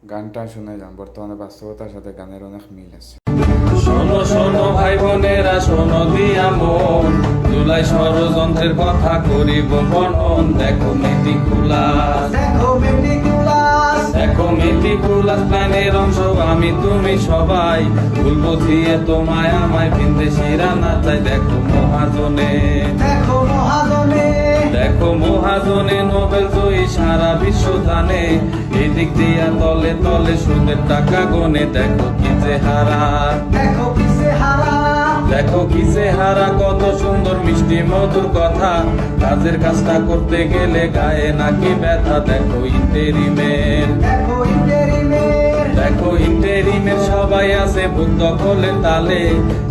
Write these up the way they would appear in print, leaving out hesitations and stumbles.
গানটা শুনাইলাম, বর্তমানে বাস্তবতার সাথে গানের অনেক মিল আছে। শোনো শোনো ভাই বোনেরা, শোনো দিয়া মন, জুলাই ষড়যন্ত্রের কথা করিব বর্ণন। দেখো মেটিকুলাস, দেখো মেটিকুলাস প্ল্যানের অংশ আমি তুমি সবাই। ভুল বুঝিয়ে তোমায় আমায় ভিনদেশিরা না চাই। দেখো মহাজনে, দেখো মহাজনে নোবেল জয়ী সারা বিশ্ব জানে। এদিক দিয়া তলে তলে সুদের টাকা গনে। দেখো কি চেহারা, দেখো কি চেহারা, কত সুন্দর মিষ্টি মধুর কথা। কাজের কাজটা করতে গেলে গায়ে নাকি ব্যথা। দেখো ইন্টেরিমের, দেখো ইন্টেরিমের সবাই আছে বুক দখলের তালে।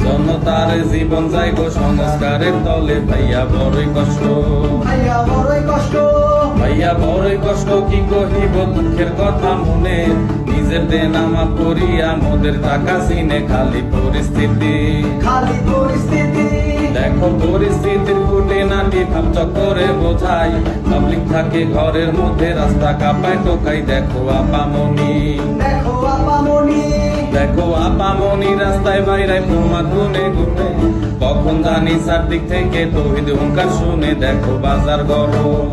জনতার জীবন যাইব সংস্কারের তলে। ভাইয়া বড়ই কষ্ট, ভাইয়া বড়ই কষ্ট, কি কহিব দুঃখের কথা মনে। নিজের দেন আমার করিয়া মোদের টাকা চিনে। খালি পরিস্থিতি, দেখো পরিস্থিতির ফুটে নাটি ভাব চক্করে বোঝাই। পাবলিক থাকে ঘরের মধ্যে, রাস্তা কাঁপায় টোকাই। দেখো আপামনি, দেখো আপামনি রাস্তায় বাইরায় প্রমাদ গুনে গুনে। কখন জানি চারদিক থেকে তৌহিদ হুঙ্কার শুনে। দেখো বাজার গরম,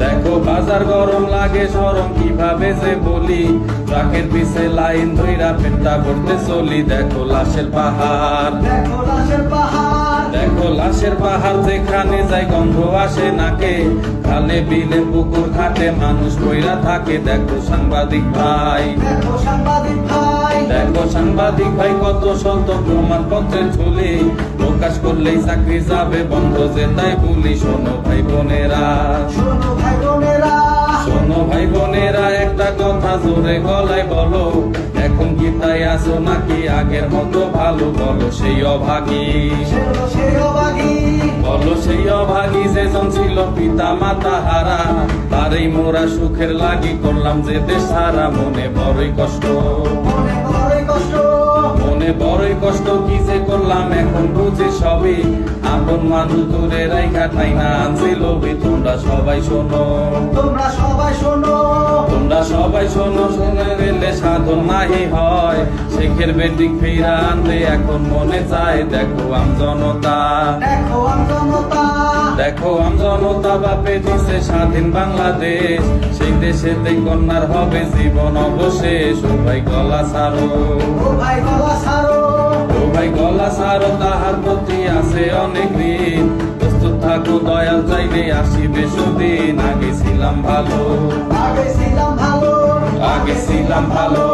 দেখো বাজার গরম, লাগে সরম কিভাবে যে বলি। ট্রাকের পিছে লাইন ধইরা পেটটা ভরতে চলি। দেখো লাশের পাহাড়, দেখো লাশের পাহাড়, যেখানে যাই গন্ধ আসে নাকে। খালে বিলে পুকুর ঘাটে মানুষ কইরা থাকে। দেখো সাংবাদিক ভাই, দেখো সাংবাদিক ভাই, কত শত প্রমাণপত্রের ঝুলি। প্রকাশ করলেই চাকরি যাবে বন্ধ যে তাই বলি। শোনো ভাই বোনেরা, শোনো ভাই বোনেরা, একটা কথা জোরে গলায় বলো। এখন কি তাই আছো নাকি আগের মতো ভালো? বলো সেই অভাগী, বলো সেই অভাগী যেজন ছিল পিতা মাতা হারা। তারই মোরা সুখের লাগি করলাম যে দেশ হারা। মনে বড়ই কষ্ট, মনে বড়ই কষ্ট, কি যে করলাম এখন বুঝি সবই। আপন মানুষ দূরে রাইখা ঠাই না আনছিল। তোমরা সবাই শোনো, তোমরা সবাই শোনো, শুনে গেলে সাধন নাহি হয়। শেখের বেটিক ফিরা আনতে এখন মনে চায়। দেখো আমজনতা, দেখো আমজনতা, বাপে দিছে স্বাধীন বাংলাদেশ। সেই দেশেতে কন্যার হবে জীবন অবশেষ। ও ভাই গলা ছাড়ো, ও ভাই গলা ছাড়ো, তাহার প্রতি আছে অনেক ঋণ। প্রস্তুত থাকো দয়াল চাইলে আসিবে সুদিন। আগে ছিলাম ভালো, আগে ছিলাম ভালো।